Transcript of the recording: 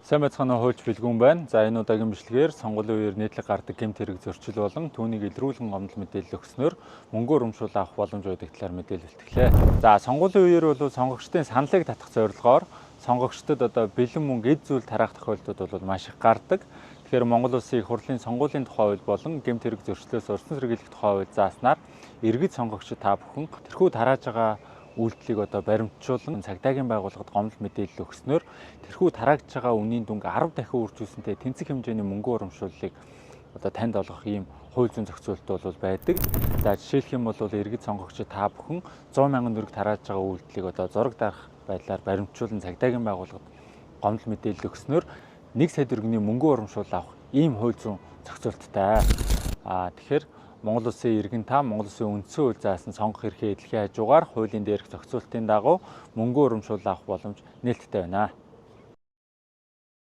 Сайн байцгаана уу, хуульч бэлгүүн байна. За энэ удаагийн бичлэгээр сонгуулийн үеэр нийтлэг гардаг гэмт хэрэг зөрчил болон түүнийг илрүүлэн гомдол мэдээлэл өгснөөр мөнгө урамшуул авах боломж байдаг талаар мэдээлэл илтгэлээ. За сонгуулийн үеэр бол сонгогчдын саналыг татах зорилгоор сонгогчдод бэлэн мөнгө эд зүйл тараах тохиолдлууд бол маш их гардаг. Тэгэхээр Монгол Улсын их хурлын сонгуулийн тухай хууль болон гэмт хэрэг зөрчлөөс урьдчилан сэргийлэх тухай хууль зааснаар иргэд сонгогчид та бүхэн тэрхүү тарааж байгаа үйлдэлийг баримтжуулан цагдаагийн байгууллагад гомдол мэдээлэл өгснөөр тэрхүү тараагдж байгаа үнийн дүнг 10 дахин үржүүлсэнтэй тэнцэх хэмжээний мөнгө урамшууллыг танд олгох ийм хууль зүйн зохицуулалт бол байдаг. За жишээлх юм бол иргэд сонгогчид та бүхэн 100 мянган төгрөг тарааж байгаа үйлдэлийг зураг дарах байдлаар баримтжуулан цагдаагийн байгууллагад гомдол мэдээлэл өгснөөр 1 сая төгрөгийн мөнгө урамшуул авах ийм хууль зүйн зохицуулалттай. Тэгэхээр Монгол Улсын иргэн та Монгол Улсын үндсэн хууль заасан сонгох эрхээ эдлэхийн хажуугаар хуулийн дээрх зохицуулалтын дагуу мөнгө урамшуул авах боломж нээлттэй байна.